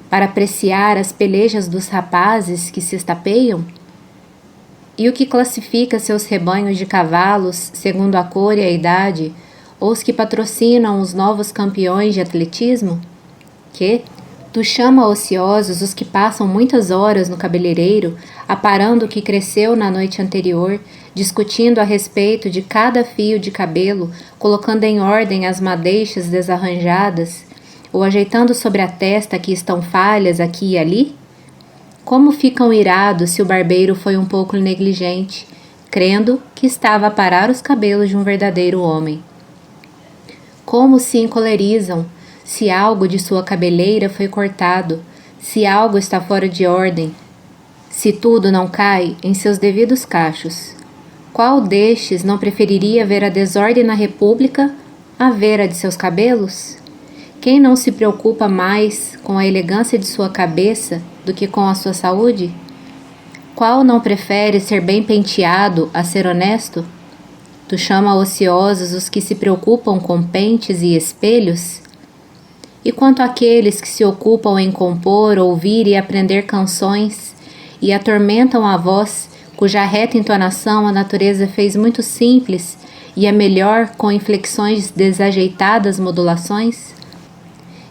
para apreciar as pelejas dos rapazes que se estapeiam? E o que classifica seus rebanhos de cavalos segundo a cor e a idade, ou os que patrocinam os novos campeões de atletismo? Que tu chama ociosos os que passam muitas horas no cabeleireiro, aparando o que cresceu na noite anterior, discutindo a respeito de cada fio de cabelo, colocando em ordem as madeixas desarranjadas, ou ajeitando sobre a testa que estão falhas aqui e ali? Como ficam irados se o barbeiro foi um pouco negligente, crendo que estava a parar os cabelos de um verdadeiro homem? Como se encolerizam se algo de sua cabeleira foi cortado, se algo está fora de ordem, se tudo não cai em seus devidos cachos? Qual destes não preferiria ver a desordem na República a ver a de seus cabelos? Quem não se preocupa mais com a elegância de sua cabeça do que com a sua saúde? Qual não prefere ser bem penteado a ser honesto? Tu chama ociosos os que se preocupam com pentes e espelhos? E quanto àqueles que se ocupam em compor, ouvir e aprender canções e atormentam a voz, cuja reta entonação a natureza fez muito simples e a melhor com inflexões desajeitadas modulações?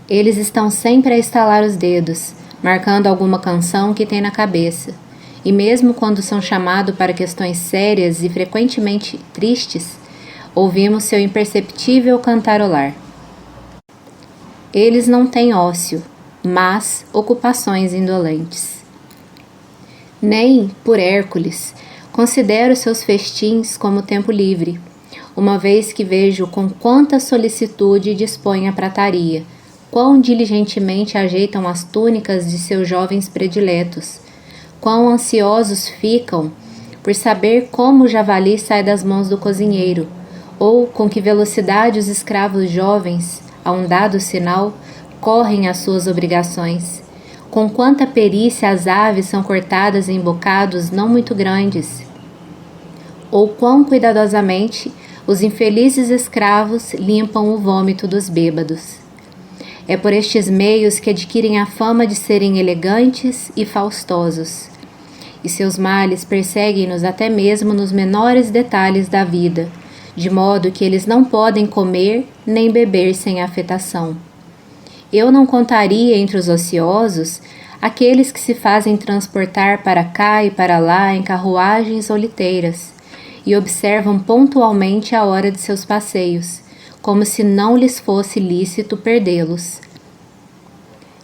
Eles estão sempre a estalar os dedos, marcando alguma canção que tem na cabeça, e mesmo quando são chamados para questões sérias e frequentemente tristes, ouvimos seu imperceptível cantarolar. Eles não têm ócio, mas ocupações indolentes. Nem, por Hércules, considero seus festins como tempo livre, uma vez que vejo com quanta solicitude dispõe a prataria, quão diligentemente ajeitam as túnicas de seus jovens prediletos, quão ansiosos ficam por saber como o javali sai das mãos do cozinheiro, ou com que velocidade os escravos jovens, a um dado sinal, correm às suas obrigações, com quanta perícia as aves são cortadas em bocados não muito grandes, ou quão cuidadosamente os infelizes escravos limpam o vômito dos bêbados. É por estes meios que adquirem a fama de serem elegantes e faustosos, e seus males perseguem-nos até mesmo nos menores detalhes da vida, de modo que eles não podem comer nem beber sem afetação. Eu não contaria entre os ociosos aqueles que se fazem transportar para cá e para lá em carruagens ou liteiras, e observam pontualmente a hora de seus passeios, como se não lhes fosse lícito perdê-los.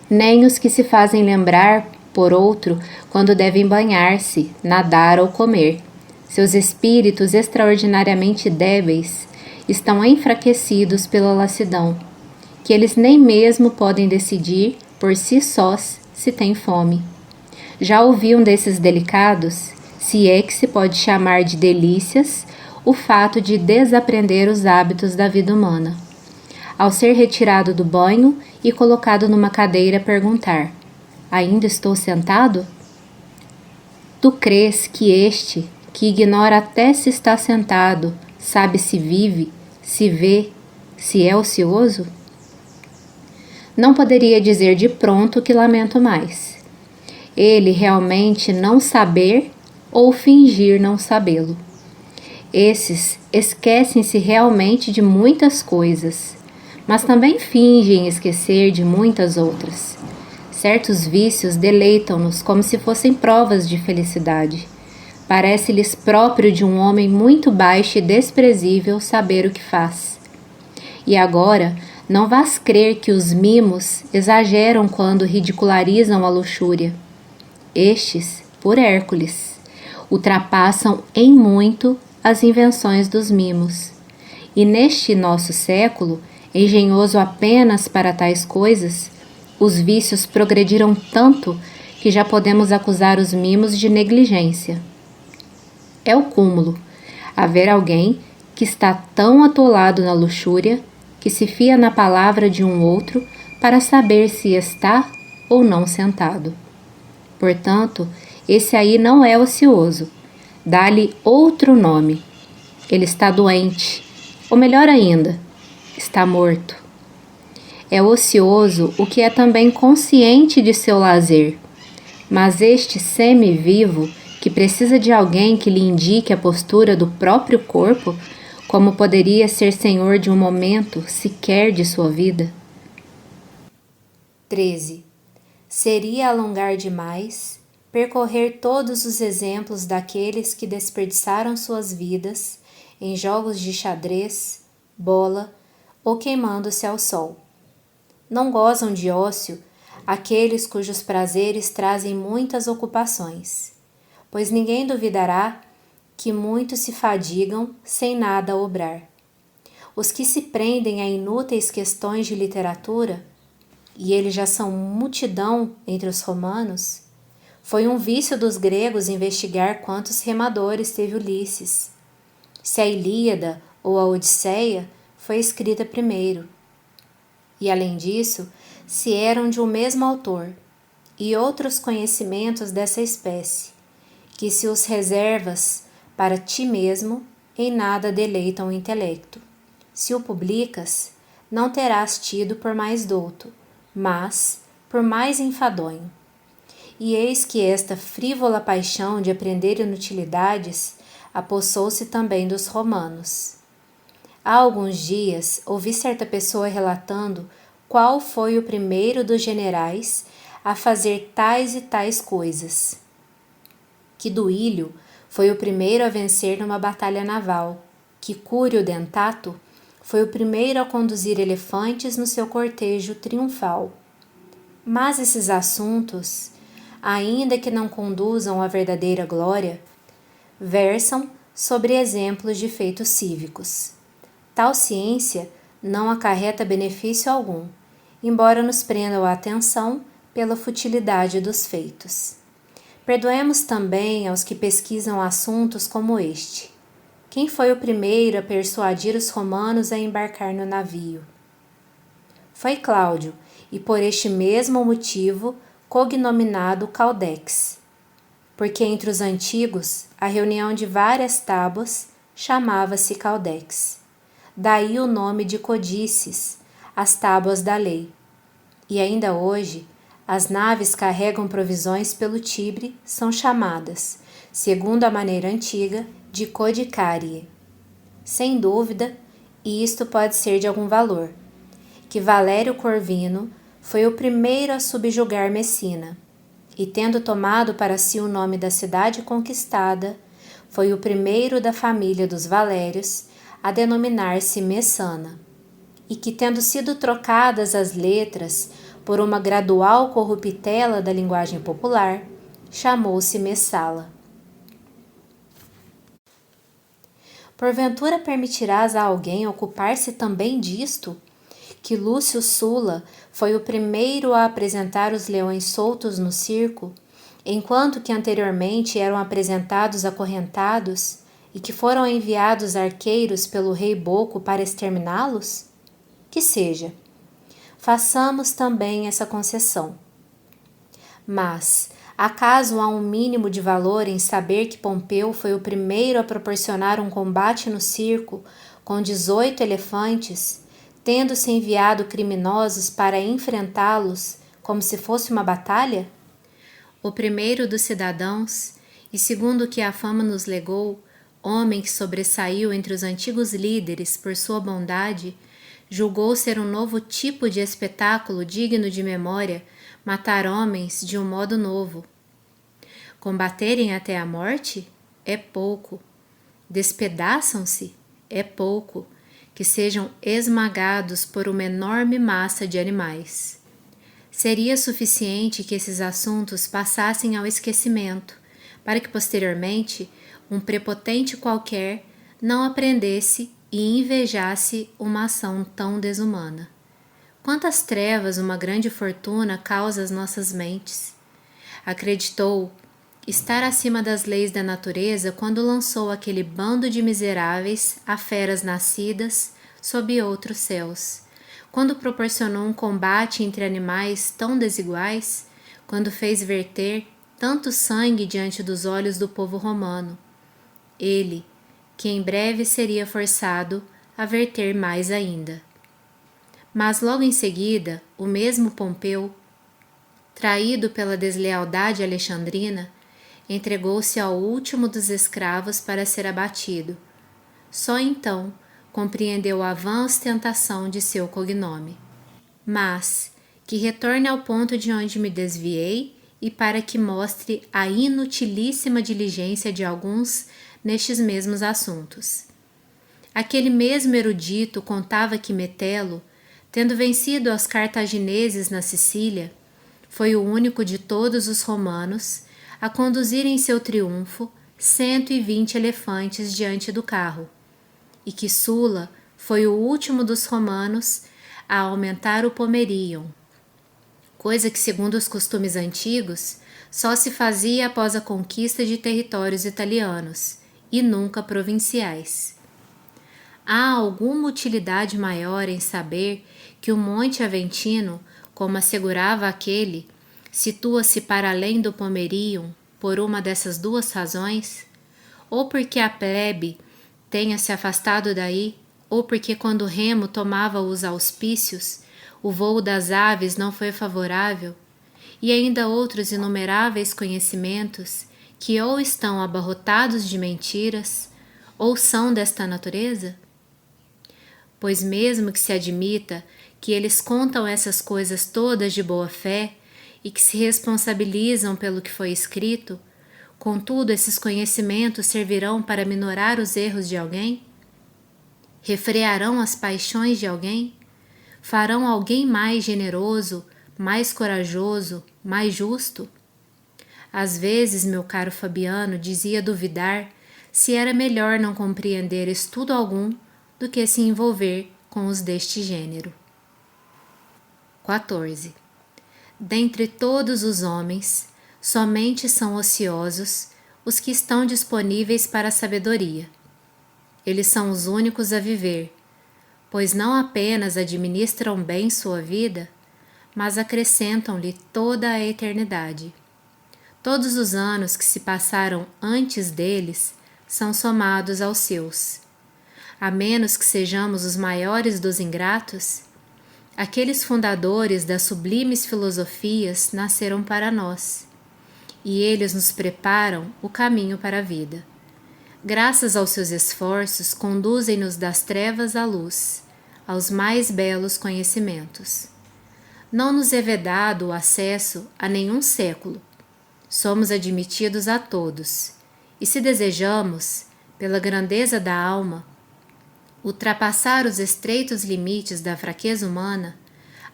Nem os que se fazem lembrar, por outro, quando devem banhar-se, nadar ou comer. Seus espíritos extraordinariamente débeis estão enfraquecidos pela lassidão, que eles nem mesmo podem decidir por si sós se têm fome. Já ouvi um desses delicados, se é que se pode chamar de delícias, o fato de desaprender os hábitos da vida humana. Ao ser retirado do banho e colocado numa cadeira, perguntar: ainda estou sentado? Tu crês que este, que ignora até se está sentado, sabe se vive, se vê, se é ocioso? Não poderia dizer de pronto que lamento mais. Ele realmente não saber ou fingir não sabê-lo. Esses esquecem-se realmente de muitas coisas, mas também fingem esquecer de muitas outras. Certos vícios deleitam-nos como se fossem provas de felicidade. Parece-lhes próprio de um homem muito baixo e desprezível saber o que faz. E agora, Não vás crer que os mimos exageram quando ridicularizam a luxúria. Estes, por Hércules, ultrapassam em muito as invenções dos mimos. E neste nosso século, engenhoso apenas para tais coisas, os vícios progrediram tanto que já podemos acusar os mimos de negligência. É o cúmulo haver alguém que está tão atolado na luxúria que se fia na palavra de um outro para saber se está ou não sentado. Portanto, esse aí não é ocioso. Dá-lhe outro nome. Ele está doente, ou melhor ainda, está morto. É ocioso o que é também consciente de seu lazer, mas este semi-vivo, que precisa de alguém que lhe indique a postura do próprio corpo, como poderia ser senhor de um momento sequer de sua vida? 13. Seria alongar demais percorrer todos os exemplos daqueles que desperdiçaram suas vidas em jogos de xadrez, bola ou queimando-se ao sol. Não gozam de ócio aqueles cujos prazeres trazem muitas ocupações, pois ninguém duvidará que muitos se fadigam sem nada obrar. Os que se prendem a inúteis questões de literatura, e eles já são multidão entre os romanos, foi um vício dos gregos investigar quantos remadores teve Ulisses, se a Ilíada ou a Odisseia foi escrita primeiro. E além disso, se eram de um mesmo autor, e outros conhecimentos dessa espécie, que se os reservas para ti mesmo, em nada deleitam o intelecto. Se o publicas, não terás tido por mais douto, mas por mais enfadonho. E eis que esta frívola paixão de aprender inutilidades apossou-se também dos romanos. Há alguns dias ouvi certa pessoa relatando qual foi o primeiro dos generais a fazer tais e tais coisas. Que Duílio foi o primeiro a vencer numa batalha naval, que Cúrio Dentato foi o primeiro a conduzir elefantes no seu cortejo triunfal. Mas esses assuntos, ainda que não conduzam à verdadeira glória, versam sobre exemplos de feitos cívicos. Tal ciência não acarreta benefício algum, embora nos prenda a atenção pela futilidade dos feitos. Perdoemos também aos que pesquisam assuntos como este. Quem foi o primeiro a persuadir os romanos a embarcar no navio? Foi Cláudio, e por este mesmo motivo cognominado Caldex, porque entre os antigos a reunião de várias tábuas chamava-se Caldex. Daí o nome de codices, as tábuas da lei. E ainda hoje, as naves carregam provisões pelo Tibre são chamadas, segundo a maneira antiga, de codicarie. Sem dúvida, e isto pode ser de algum valor, que Valério Corvino foi o primeiro a subjugar Messina, e tendo tomado para si o nome da cidade conquistada, foi o primeiro da família dos Valérios a denominar-se Messana, e que, tendo sido trocadas as letras por uma gradual corruptela da linguagem popular, chamou-se Messala. Porventura permitirás a alguém ocupar-se também disto? Que Lúcio Sulla foi o primeiro a apresentar os leões soltos no circo, enquanto que anteriormente eram apresentados acorrentados e que foram enviados arqueiros pelo rei Boco para exterminá-los? Que seja. Façamos também essa concessão. Mas, acaso há um mínimo de valor em saber que Pompeu foi o primeiro a proporcionar um combate no circo com 18 elefantes, tendo-se enviado criminosos para enfrentá-los como se fosse uma batalha? O primeiro dos cidadãos, e segundo o que a fama nos legou, homem que sobressaiu entre os antigos líderes por sua bondade, julgou ser um novo tipo de espetáculo digno de memória matar homens de um modo novo. Combaterem até a morte? É pouco. Despedaçam-se? É pouco. que sejam esmagados por uma enorme massa de animais. Seria suficiente que esses assuntos passassem ao esquecimento, para que posteriormente um prepotente qualquer não aprendesse e invejasse uma ação tão desumana. Quantas trevas uma grande fortuna causa às nossas mentes! Acreditou estar acima das leis da natureza quando lançou aquele bando de miseráveis a feras nascidas sob outros céus, quando proporcionou um combate entre animais tão desiguais, quando fez verter tanto sangue diante dos olhos do povo romano. Ele, que em breve seria forçado a verter mais ainda. Mas logo em seguida, o mesmo Pompeu, traído pela deslealdade alexandrina, entregou-se ao último dos escravos para ser abatido. Só então compreendeu a vã ostentação de seu cognome. Mas que retorne ao ponto de onde me desviei e para que mostre a inutilíssima diligência de alguns nestes mesmos assuntos. Aquele mesmo erudito contava que Metelo, tendo vencido aos cartagineses na Sicília, foi o único de todos os romanos a conduzir em seu triunfo 120 elefantes diante do carro, e que Sula foi o último dos romanos a aumentar o pomerium, coisa que, segundo os costumes antigos, só se fazia após a conquista de territórios italianos, e nunca provinciais. Há alguma utilidade maior em saber que o Monte Aventino, como assegurava aquele, situa-se para além do Pomerium por uma dessas duas razões? Ou porque a plebe tenha se afastado daí, ou porque quando Remo tomava os auspícios, o voo das aves não foi favorável, e ainda outros inumeráveis conhecimentos que ou estão abarrotados de mentiras, ou são desta natureza? Pois mesmo que se admita que eles contam essas coisas todas de boa fé e que se responsabilizam pelo que foi escrito, contudo esses conhecimentos servirão para minorar os erros de alguém? Refrearão as paixões de alguém? Farão alguém mais generoso, mais corajoso, mais justo? Às vezes, meu caro Fabiano dizia duvidar se era melhor não compreender estudo algum do que se envolver com os deste gênero. 14. Dentre todos os homens, somente são ociosos os que estão disponíveis para a sabedoria. Eles são os únicos a viver, pois não apenas administram bem sua vida, mas acrescentam-lhe toda a eternidade. Todos os anos que se passaram antes deles são somados aos seus. A menos que sejamos os maiores dos ingratos, aqueles fundadores das sublimes filosofias nasceram para nós, e eles nos preparam o caminho para a vida. Graças aos seus esforços, conduzem-nos das trevas à luz, aos mais belos conhecimentos. Não nos é vedado o acesso a nenhum século. Somos admitidos a todos, e se desejamos, pela grandeza da alma, ultrapassar os estreitos limites da fraqueza humana,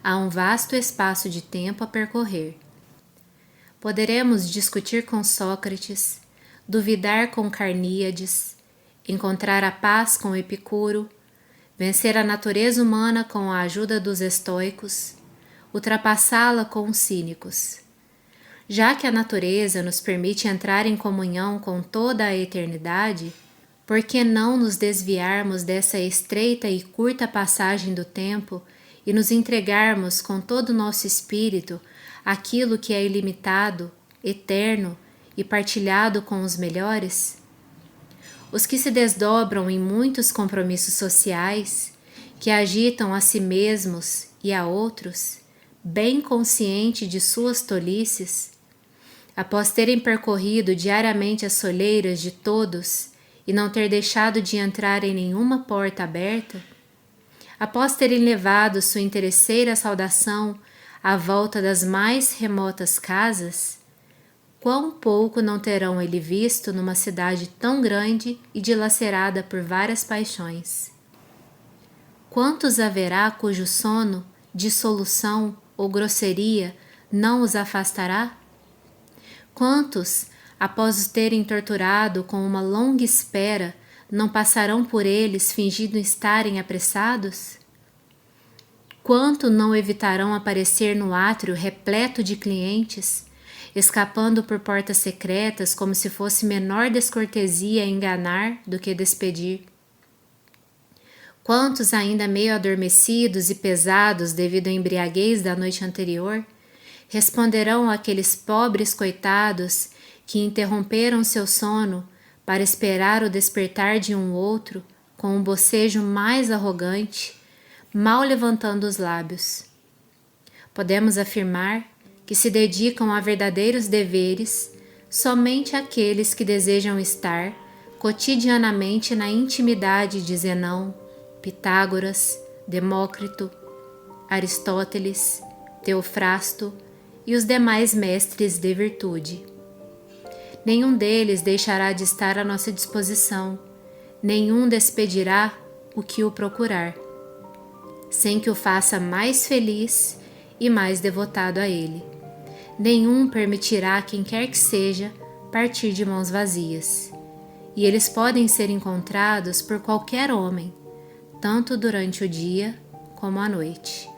há um vasto espaço de tempo a percorrer. Poderemos discutir com Sócrates, duvidar com Carníades, encontrar a paz com Epicuro, vencer a natureza humana com a ajuda dos estoicos, ultrapassá-la com os cínicos. Já que a natureza nos permite entrar em comunhão com toda a eternidade, por que não nos desviarmos dessa estreita e curta passagem do tempo e nos entregarmos com todo o nosso espírito àquilo que é ilimitado, eterno e partilhado com os melhores? Os que se desdobram em muitos compromissos sociais, que agitam a si mesmos e a outros, bem consciente de suas tolices, após terem percorrido diariamente as soleiras de todos e não ter deixado de entrar em nenhuma porta aberta, após terem levado sua interesseira saudação à volta das mais remotas casas, quão pouco não terão ele visto numa cidade tão grande e dilacerada por várias paixões. quantos haverá cujo sono, dissolução ou grosseria não os afastará? Quantos, após os terem torturado com uma longa espera, não passarão por eles fingindo estarem apressados? Quanto não evitarão aparecer no átrio repleto de clientes, escapando por portas secretas como se fosse menor descortesia enganar do que despedir? Quantos ainda meio adormecidos e pesados devido à embriaguez da noite anterior, responderão àqueles pobres coitados que interromperam seu sono para esperar o despertar de um outro com um bocejo mais arrogante, mal levantando os lábios? Podemos afirmar que se dedicam a verdadeiros deveres somente aqueles que desejam estar cotidianamente na intimidade de Zenão, Pitágoras, Demócrito, Aristóteles, Teofrasto e os demais mestres de virtude. Nenhum deles deixará de estar à nossa disposição, nenhum despedirá o que o procurar, sem que o faça mais feliz e mais devotado a ele. Nenhum permitirá a quem quer que seja partir de mãos vazias, e eles podem ser encontrados por qualquer homem, tanto durante o dia como à noite.